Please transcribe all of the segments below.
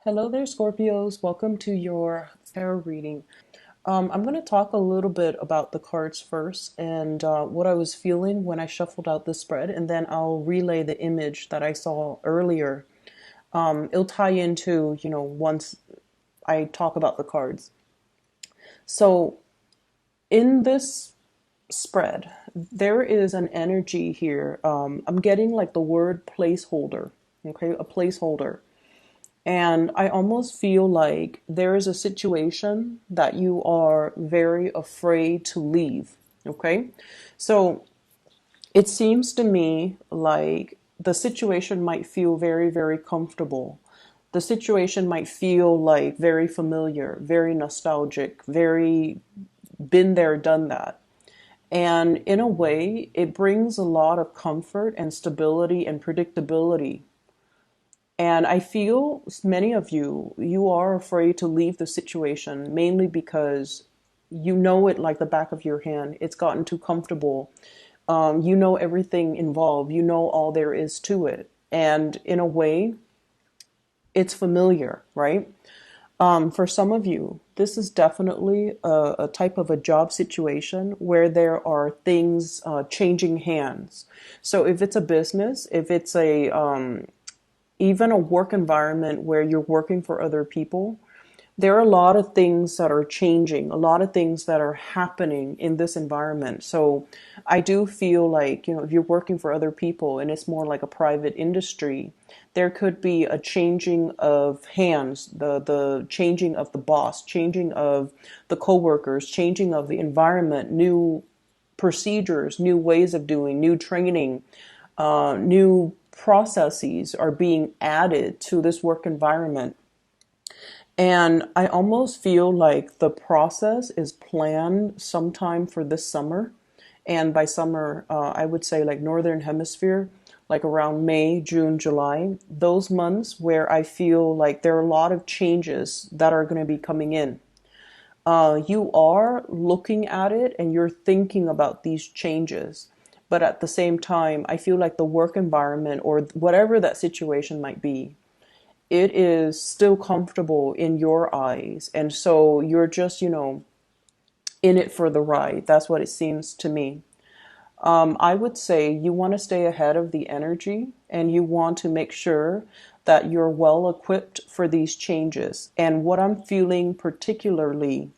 Hello there, Scorpios. Welcome to your tarot reading. I'm going to talk a little bit about the cards first and what I was feeling when I shuffled out the spread, and then I'll relay the image that I saw earlier. It'll tie into, once I talk about the cards. So, in this spread, there is an energy here. I'm getting like the word placeholder, okay? A placeholder. And I almost feel like there is a situation that you are very afraid to leave. Okay. So it seems to me like the situation might feel very, very comfortable. The situation might feel like very familiar, very nostalgic, very been there, done that. And in a way, it brings a lot of comfort and stability and predictability. And I feel many of you are afraid to leave the situation, mainly because you know it like the back of your hand. It's gotten too comfortable. You know everything involved. You know all there is to it. And in a way, it's familiar, right? For some of you, this is definitely a type of a job situation where there are things changing hands. So if it's a business, if it's a even a work environment where you're working for other people, there are a lot of things that are changing, a lot of things that are happening in this environment. So I do feel like, if you're working for other people and it's more like a private industry, there could be a changing of hands, the changing of the boss, changing of the coworkers, changing of the environment, new procedures, new ways of doing, new training, new processes are being added to this work environment. And I almost feel like the process is planned sometime for this summer. And by summer, I would say like Northern Hemisphere, like around May, June, July, those months where I feel like there are a lot of changes that are going to be coming in. You are looking at it and you're thinking about these changes. But at the same time, I feel like the work environment or whatever that situation might be, it is still comfortable in your eyes. And so you're just, in it for the ride. That's what it seems to me. I would say you want to stay ahead of the energy and you want to make sure that you're well equipped for these changes. And what I'm feeling particularly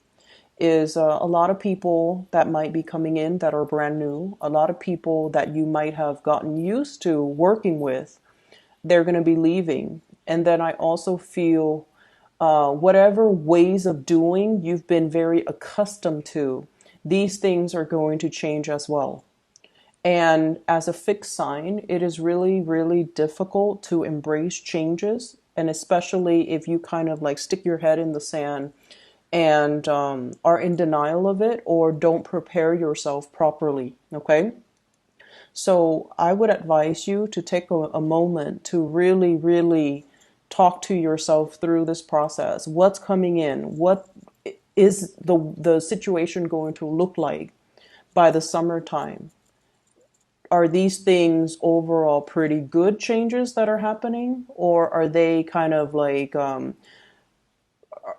is a lot of people that might be coming in that are brand new, a lot of people that you might have gotten used to working with, they're going to be leaving. And then I also feel whatever ways of doing you've been very accustomed to, these things are going to change as well. And as a fixed sign, it is really, really difficult to embrace changes. And especially if you kind of like stick your head in the sand and are in denial of it or don't prepare yourself properly. Okay. So I would advise you to take a moment to really, really talk to yourself through this process. What's coming in? What is the situation going to look like by the summertime? Are these things overall pretty good changes that are happening, or are they kind of like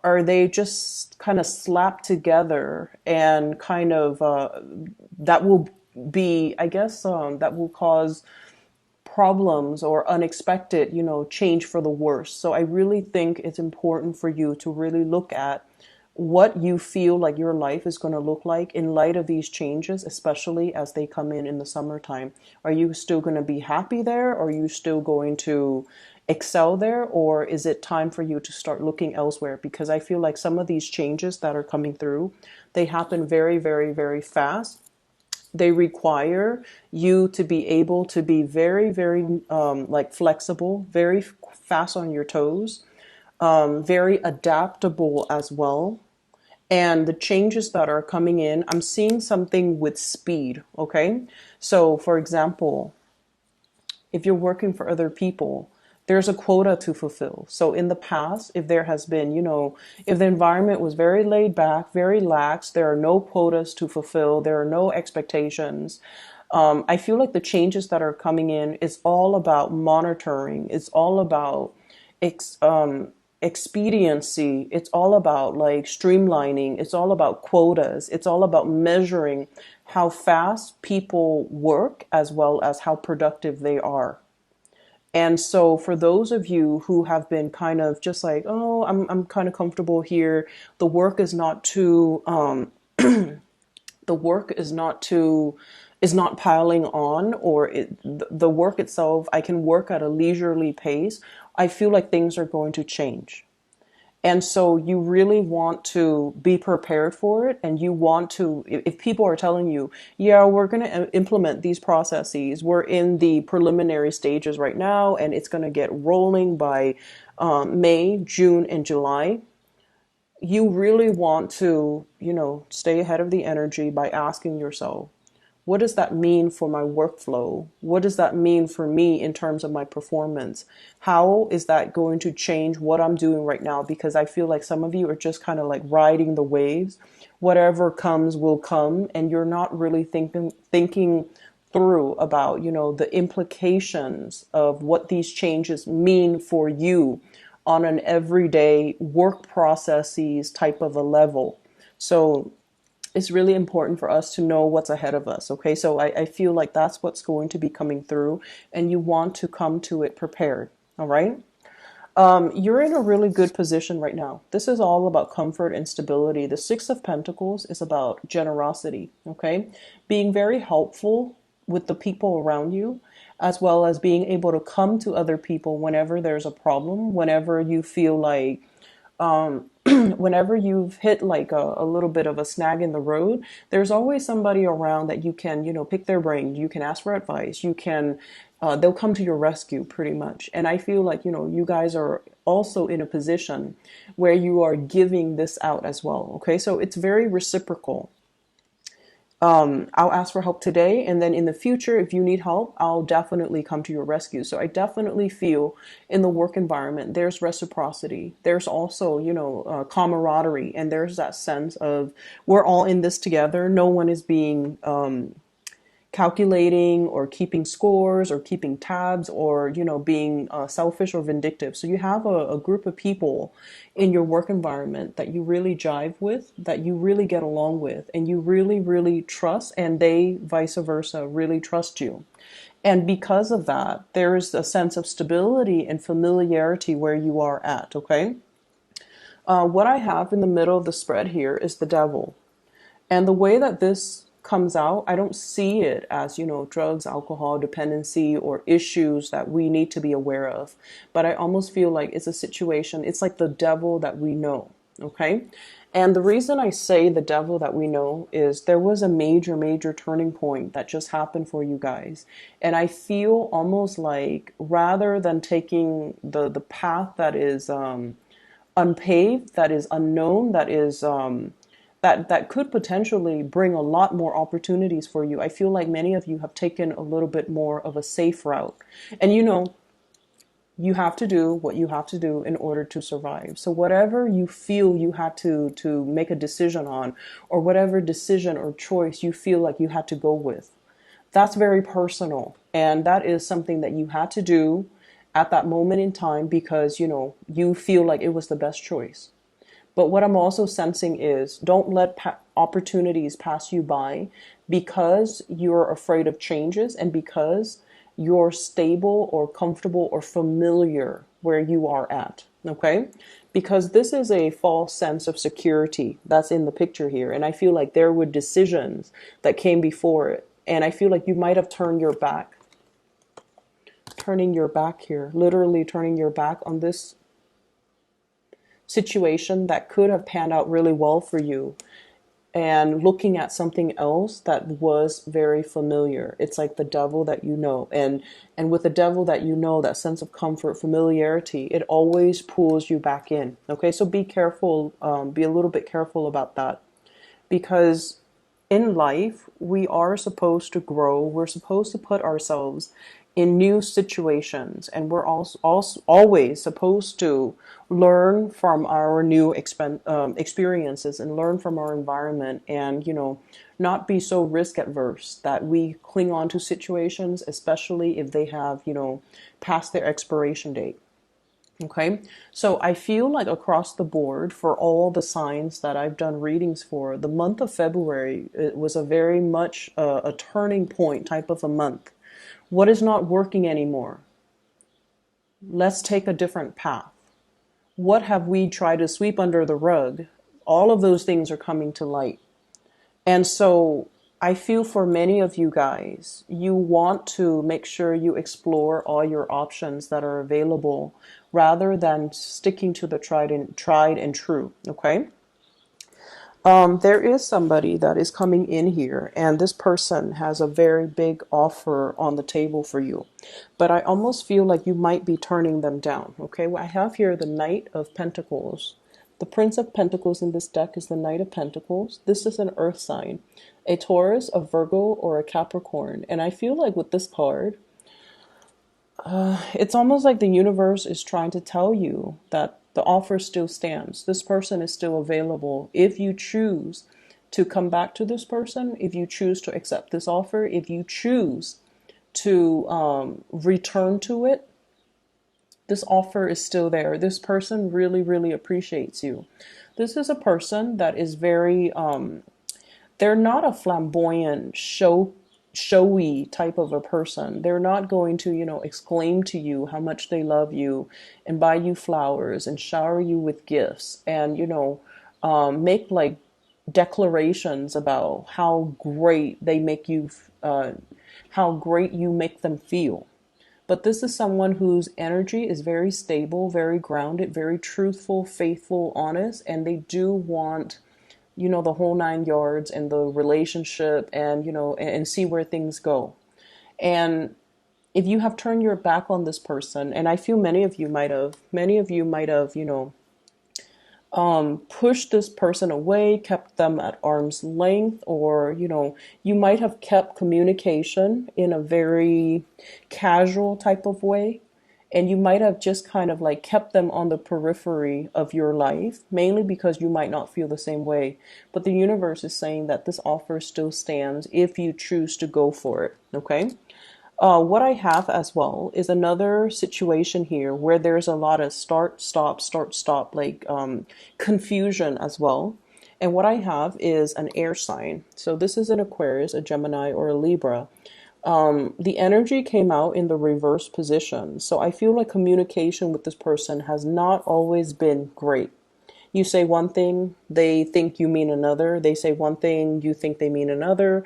are they just kind of slapped together and kind of that will be, I guess, that will cause problems or unexpected, change for the worse. So I really think it's important for you to really look at what you feel like your life is going to look like in light of these changes, especially as they come in the summertime. Are you still going to be happy there? Are you still going to excel there? Or is it time for you to start looking elsewhere? Because I feel like some of these changes that are coming through, they happen very, very, very fast. They require you to be able to be very, very like flexible, very fast on your toes, very adaptable as well. And the changes that are coming in, I'm seeing something with speed. Okay. So, for example, if you're working for other people, there's a quota to fulfill. So in the past, if there has been, if the environment was very laid back, very lax, there are no quotas to fulfill, there are no expectations. I feel like the changes that are coming in is all about monitoring. It's all about expediency. It's all about like streamlining. It's all about quotas. It's all about measuring how fast people work as well as how productive they are. And so for those of you who have been kind of just like, oh, I'm kind of comfortable here. The work is not too, the work is not piling on, or the work itself, I can work at a leisurely pace. I feel like things are going to change. And so you really want to be prepared for it. And you want to, if people are telling you, yeah, we're going to implement these processes, we're in the preliminary stages right now, and it's going to get rolling by May, June, and July. You really want to, stay ahead of the energy by asking yourself, what does that mean for my workflow? What does that mean for me in terms of my performance? How is that going to change what I'm doing right now? Because I feel like some of you are just kind of like riding the waves. Whatever comes will come, and you're not really thinking through about, the implications of what these changes mean for you on an everyday work processes type of a level. So it's really important for us to know what's ahead of us. Okay, so I feel like that's what's going to be coming through, and you want to come to it prepared. All right. You're in a really good position right now. This is all about comfort and stability. The Six of Pentacles is about generosity. Okay, being very helpful with the people around you, as well as being able to come to other people whenever there's a problem, whenever you feel like whenever you've hit like a little bit of a snag in the road, there's always somebody around that you can, pick their brain. You can ask for advice. You can, they'll come to your rescue pretty much. And I feel like, you guys are also in a position where you are giving this out as well. Okay. So it's very reciprocal. I'll ask for help today, and then in the future, if you need help, I'll definitely come to your rescue. So I definitely feel in the work environment, there's reciprocity. There's also, camaraderie, and there's that sense of we're all in this together. No one is being calculating or keeping scores or keeping tabs or being selfish or vindictive. So you have a group of people in your work environment that you really jive with, that you really get along with, and you really really trust, and they vice versa really trust you. And because of that, there is a sense of stability and familiarity where you are at. Okay, what I have in the middle of the spread here is the devil. And the way that this comes out, I don't see it as, drugs, alcohol, dependency, or issues that we need to be aware of. But I almost feel like it's a situation, it's like the devil that we know. Okay. And the reason I say the devil that we know is there was a major, major turning point that just happened for you guys. And I feel almost like rather than taking the path that is unpaved, that is unknown, that is that could potentially bring a lot more opportunities for you. I feel like many of you have taken a little bit more of a safe route. And you have to do what you have to do in order to survive. So whatever you feel you had to make a decision on, or whatever decision or choice you feel like you had to go with, that's very personal. And that is something that you had to do at that moment in time because, you feel like it was the best choice. But what I'm also sensing is don't let opportunities pass you by because you're afraid of changes and because you're stable or comfortable or familiar where you are at. Okay? Because this is a false sense of security that's in the picture here. And I feel like there were decisions that came before it. And I feel like you might have turning your back here, literally turning your back on this situation that could have panned out really well for you and looking at something else that was very familiar. It's like the devil that you know, and with the devil that you know, that sense of comfort, familiarity, it always pulls you back in. Okay, so be careful, be a little bit careful about that, because in life we are supposed to grow. We're supposed to put ourselves in new situations, and we're also always supposed to learn from our new experiences and learn from our environment, and not be so risk adverse that we cling on to situations, especially if they have passed their expiration date. Okay, so I feel like across the board for all the signs that I've done readings for, the month of February, it was a very much a turning point type of a month. What is not working anymore? Let's take a different path. What have we tried to sweep under the rug? All of those things are coming to light. And so I feel for many of you guys, you want to make sure you explore all your options that are available rather than sticking to the tried and true. Okay. There is somebody that is coming in here, and this person has a very big offer on the table for you. But I almost feel like you might be turning them down. Okay, well, I have here the Knight of Pentacles. The Prince of Pentacles in this deck is the Knight of Pentacles. This is an earth sign, a Taurus, a Virgo, or a Capricorn. And I feel like with this card, it's almost like the universe is trying to tell you that the offer still stands. This person is still available. If you choose to come back to this person, if you choose to accept this offer, if you choose to return to it, this offer is still there. This person really, really appreciates you. This is a person that is very, they're not a flamboyant, showy type of a person. They're not going to, exclaim to you how much they love you and buy you flowers and shower you with gifts and, make like declarations about how great they make you, how great you make them feel. But this is someone whose energy is very stable, very grounded, very truthful, faithful, honest, and they do want, the whole 9 yards and the relationship and, and see where things go. And if you have turned your back on this person, and I feel many of you might have, pushed this person away, kept them at arm's length, or, you might have kept communication in a very casual type of way. And you might have just kind of like kept them on the periphery of your life, mainly because you might not feel the same way. But the universe is saying that this offer still stands if you choose to go for it. Okay. What I have as well is another situation here where there's a lot of start, stop, like confusion as well. And what I have is an air sign. So this is an Aquarius, a Gemini, or a Libra. The energy came out in the reverse position. So I feel like communication with this person has not always been great. You say one thing, they think you mean another. They say one thing, you think they mean another.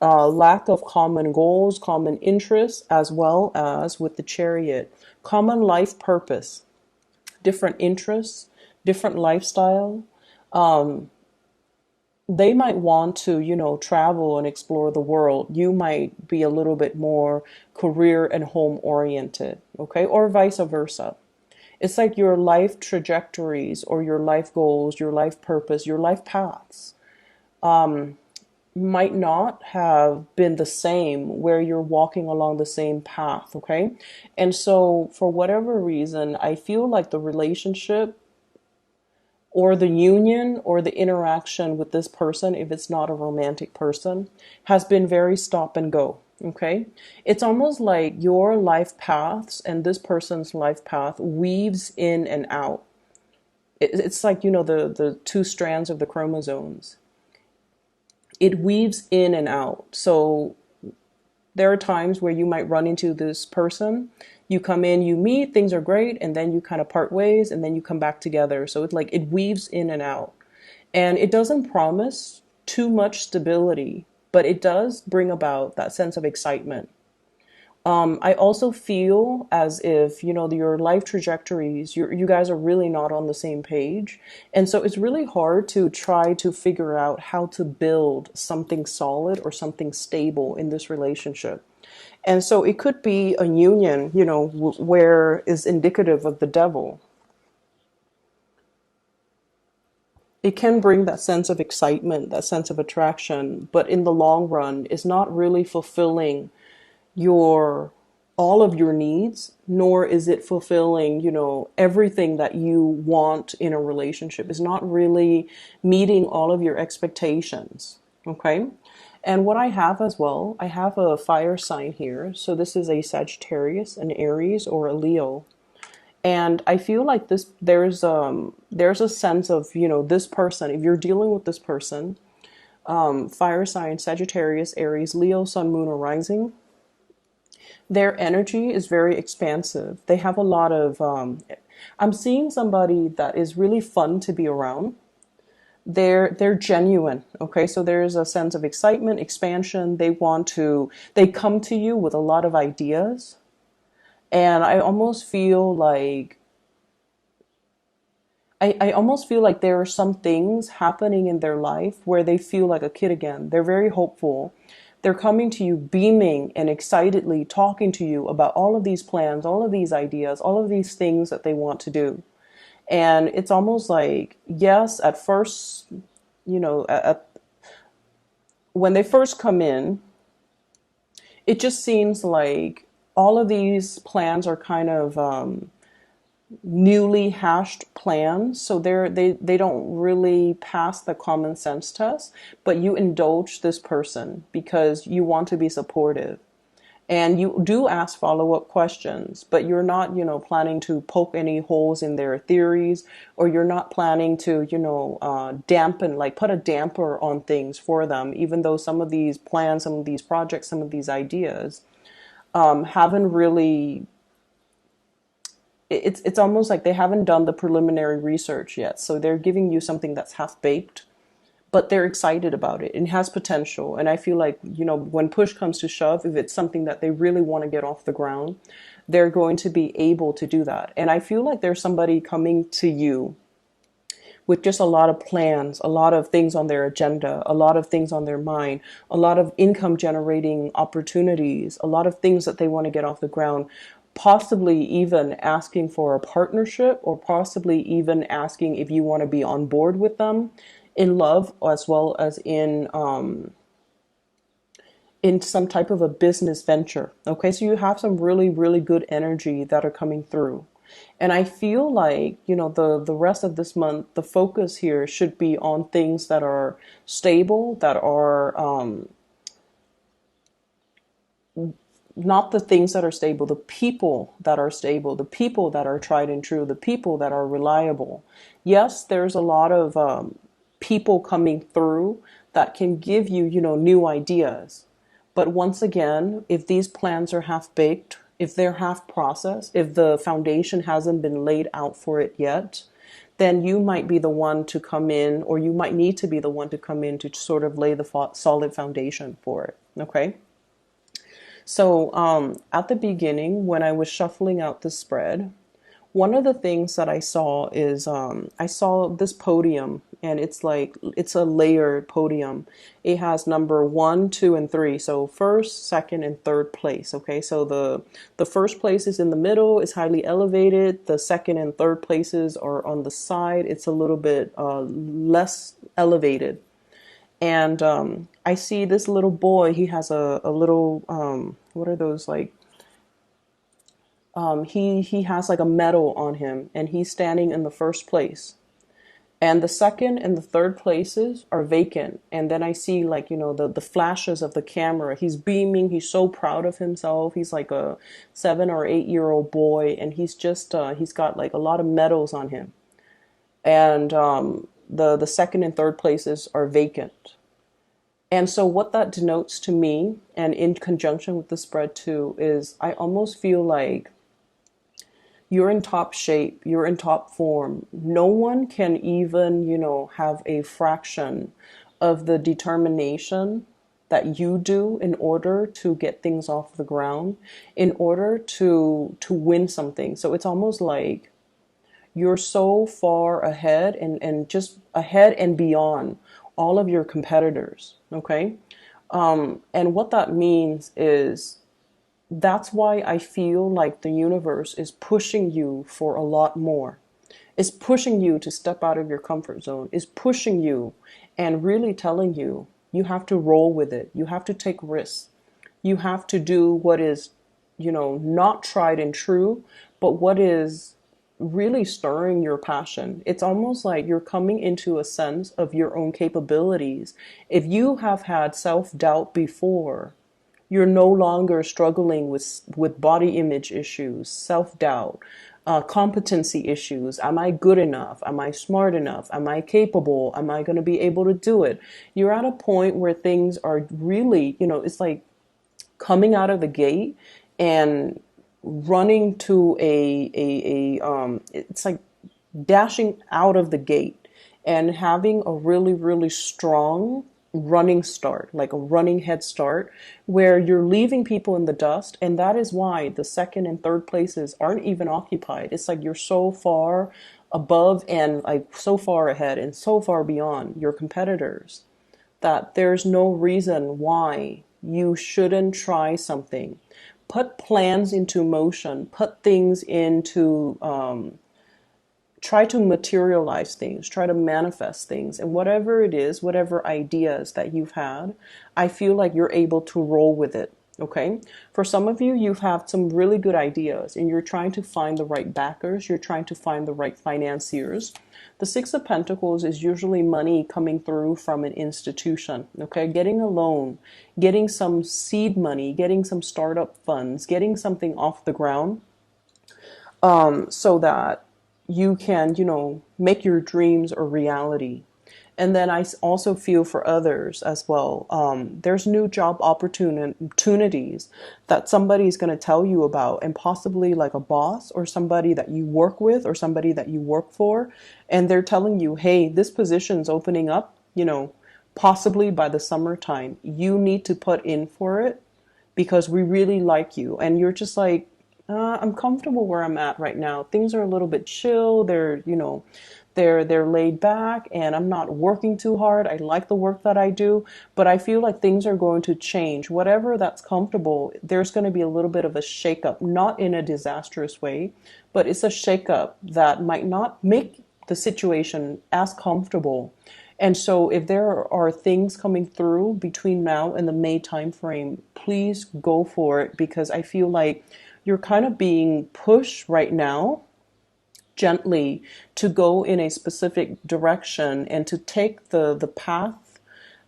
Lack of common goals, common interests, as well as with the Chariot, common life purpose, different interests, different lifestyle. They might want to, travel and explore the world. You might be a little bit more career and home oriented, okay? Or vice versa. It's like your life trajectories or your life goals, your life purpose, your life paths might not have been the same where you're walking along the same path, okay? And so for whatever reason, I feel like the relationship or the union or the interaction with this person, if it's not a romantic person, has been very stop and go. Okay. It's almost like your life paths and this person's life path weaves in and out. It's like, the two strands of the chromosomes. It weaves in and out. So there are times where you might run into this person. You come in, you meet, things are great, and then you kind of part ways, and then you come back together. So it's like it weaves in and out. And it doesn't promise too much stability, but it does bring about that sense of excitement. I also feel as if, your life trajectories, you guys are really not on the same page. And so it's really hard to try to figure out how to build something solid or something stable in this relationship. And so it could be a union, where is indicative of the devil. It can bring that sense of excitement, that sense of attraction, but in the long run is not really fulfilling your all of your needs, nor is it fulfilling, everything that you want in a relationship. Is not really meeting all of your expectations. Okay. And what I have as well, I have a fire sign here. So this is a Sagittarius, an Aries, or a Leo. And I feel like there's a sense of, this person, if you're dealing with this person, fire sign, Sagittarius, Aries, Leo, Sun, Moon, or Rising, their energy is very expansive. They have a lot of, I'm seeing somebody that is really fun to be around. They're genuine. Okay. So there's a sense of excitement, expansion. They come to you with a lot of ideas. And I almost feel like there are some things happening in their life where they feel like a kid again. They're very hopeful. They're coming to you beaming and excitedly talking to you about all of these plans, all of these ideas, all of these things that they want to do. And it's almost like, yes, at first, when they first come in, it just seems like all of these plans are kind of newly hashed plans, so they don't really pass the common sense test, but you indulge this person because you want to be supportive. And you do ask follow-up questions, but you're not, planning to poke any holes in their theories, or you're not planning to, dampen, like put a damper on things for them, even though some of these plans, some of these projects, some of these ideas haven't really, it's almost like they haven't done the preliminary research yet. So they're giving you something that's half baked, but they're excited about it. It has potential. And I feel like, when push comes to shove, if it's something that they really want to get off the ground, they're going to be able to do that. And I feel like there's somebody coming to you with just a lot of plans, a lot of things on their agenda, a lot of things on their mind, a lot of income generating opportunities, a lot of things that they want to get off the ground, possibly even asking for a partnership, or possibly even asking if you want to be on board with them in love, as well as in some type of a business venture. Okay, so you have some really, really good energy that are coming through. And I feel like, the rest of this month, the focus here should be on things that are stable, that are not the things that are stable, the people that are stable, the people that are tried and true, the people that are reliable. Yes, there's a lot of people coming through that can give you, new ideas. But once again, if these plans are half baked, if they're half processed, if the foundation hasn't been laid out for it yet, then you might be the one to come in, or you might need to be the one to come in to sort of lay the solid foundation for it. Okay. So at the beginning, when I was shuffling out the spread, one of the things that I saw is I saw this podium, and it's a layered podium. It has number 1, 2, and 3. So first, second, and third place. Okay, so the first place is in the middle, is highly elevated. The second and third places are on the side. It's a little bit less elevated. And I see this little boy. He has a little what are those, like? He has like a medal on him, and he's standing in the first place. And the second and the third places are vacant. And then I see, like, the flashes of the camera. He's beaming. He's so proud of himself. He's like a 7 or 8 year old boy, and he's got like a lot of medals on him. And the second and third places are vacant. And so what that denotes to me, and in conjunction with the spread too, is I almost feel like you're in top shape, you're in top form. No one can even, have a fraction of the determination that you do in order to get things off the ground, in order to win something. So it's almost like you're so far ahead, and just ahead and beyond all of your competitors. Okay. And what that means is, that's why I feel like the universe is pushing you for a lot more. It's pushing you to step out of your comfort zone. It's pushing you and really telling you, you have to roll with it. You have to take risks. You have to do what is, not tried and true, but what is really stirring your passion. It's almost like you're coming into a sense of your own capabilities. If you have had self-doubt before, you're no longer struggling with body image issues, self-doubt, competency issues. Am I good enough? Am I smart enough? Am I capable? Am I going to be able to do it? You're at a point where things are really, it's like coming out of the gate and running to it's like dashing out of the gate and having a really, really strong running start, like a running head start, where you're leaving people in the dust. And that is why the second and third places aren't even occupied. It's like you're so far above and like so far ahead and so far beyond your competitors that there's no reason why you shouldn't try something. Put plans into motion, put things into try to materialize things, try to manifest things. And whatever it is, whatever ideas that you've had, I feel like you're able to roll with it. Okay. For some of you, you've had some really good ideas and you're trying to find the right backers. You're trying to find the right financiers. The Six of Pentacles is usually money coming through from an institution. Okay. Getting a loan, getting some seed money, getting some startup funds, getting something off the ground, so that you can, make your dreams a reality. And then I also feel for others as well. There's new job opportunities that somebody's going to tell you about, and possibly like a boss or somebody that you work with or somebody that you work for. And they're telling you, hey, this position's opening up, possibly by the summertime. You need to put in for it because we really like you. And you're just like, I'm comfortable where I'm at right now. Things are a little bit chill. They're laid back and I'm not working too hard. I like the work that I do, but I feel like things are going to change. Whatever that's comfortable, there's going to be a little bit of a shakeup, not in a disastrous way, but it's a shakeup that might not make the situation as comfortable. And so if there are things coming through between now and the May timeframe, please go for it, because I feel like you're kind of being pushed right now gently to go in a specific direction and to take the path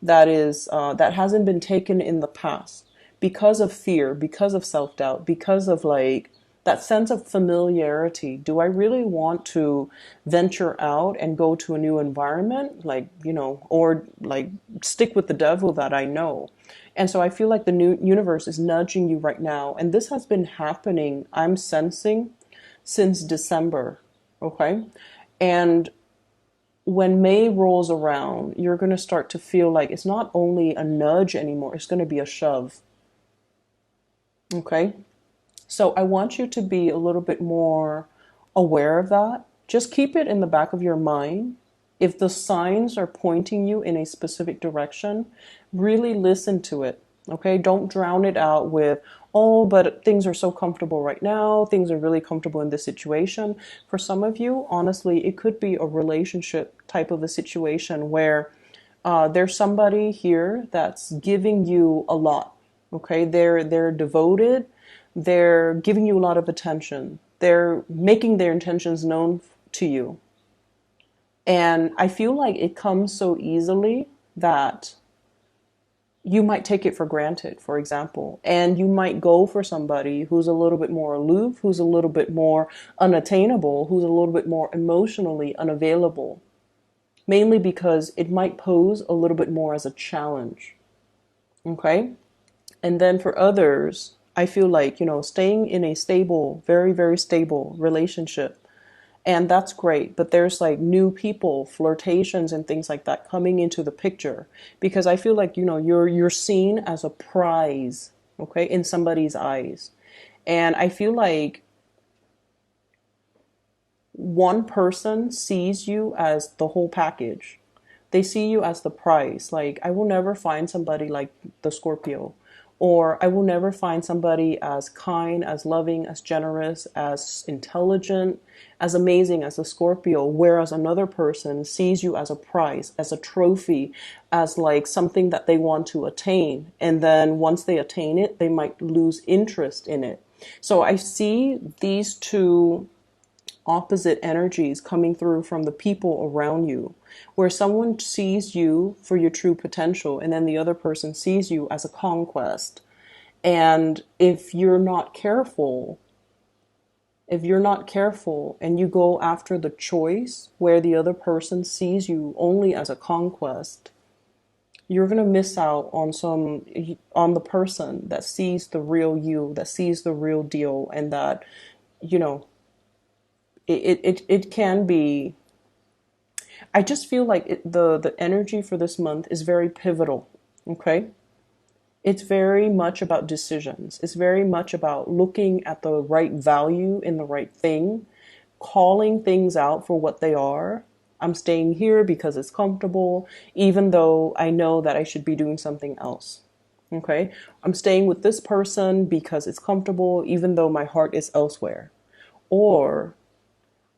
that is that hasn't been taken in the past because of fear, because of self-doubt, because of like that sense of familiarity. Do I really want to venture out and go to a new environment, like, or like stick with the devil that I know? And so I feel like the new universe is nudging you right now. And this has been happening, I'm sensing, since December. Okay. And when May rolls around, you're going to start to feel like it's not only a nudge anymore, it's going to be a shove. Okay. So I want you to be a little bit more aware of that. Just keep it in the back of your mind. If the signs are pointing you in a specific direction, really listen to it. Okay, don't drown it out with, oh, but things are so comfortable right now. Things are really comfortable in this situation. For some of you, honestly, it could be a relationship type of a situation where there's somebody here that's giving you a lot. Okay, they're devoted. They're giving you a lot of attention. They're making their intentions known to you. And I feel like it comes so easily that you might take it for granted, for example. And you might go for somebody who's a little bit more aloof, who's a little bit more unattainable, who's a little bit more emotionally unavailable. Mainly because it might pose a little bit more as a challenge. Okay? And then for others, I feel like, staying in a stable, very, very stable relationship, and that's great. But there's like new people, flirtations and things like that coming into the picture, because I feel like, you're seen as a prize, okay, in somebody's eyes. And I feel like one person sees you as the whole package. They see you as the prize. Like, I will never find somebody like the Scorpio. Or I will never find somebody as kind, as loving, as generous, as intelligent, as amazing as a Scorpio. Whereas another person sees you as a prize, as a trophy, as like something that they want to attain. And then once they attain it, they might lose interest in it. So I see these two opposite energies coming through from the people around you, where someone sees you for your true potential and then the other person sees you as a conquest. And if you're not careful, If you're not careful and you go after the choice where the other person sees you only as a conquest, you're going to miss out on the person that sees the real you, that sees the real deal, and that, you know, it can be. I just feel like the energy for this month is very pivotal. Okay, it's very much about decisions. It's very much about looking at the right value in the right thing, calling things out for what they are. I'm staying here because it's comfortable, even though I know that I should be doing something else. Okay, I'm staying with this person because it's comfortable, even though my heart is elsewhere. Or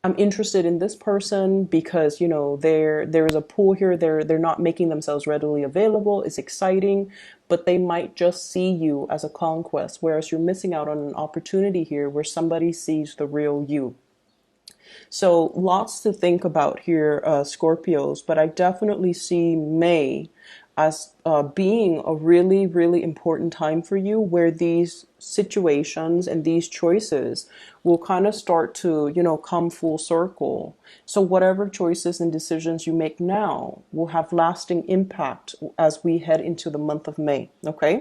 I'm interested in this person because, there's a pool here. They're not making themselves readily available. It's exciting, but they might just see you as a conquest, whereas you're missing out on an opportunity here where somebody sees the real you. So lots to think about here, Scorpios, but I definitely see May as being a really, really important time for you, where these situations and these choices will kind of start to, come full circle. So whatever choices and decisions you make now will have lasting impact as we head into the month of May. Okay.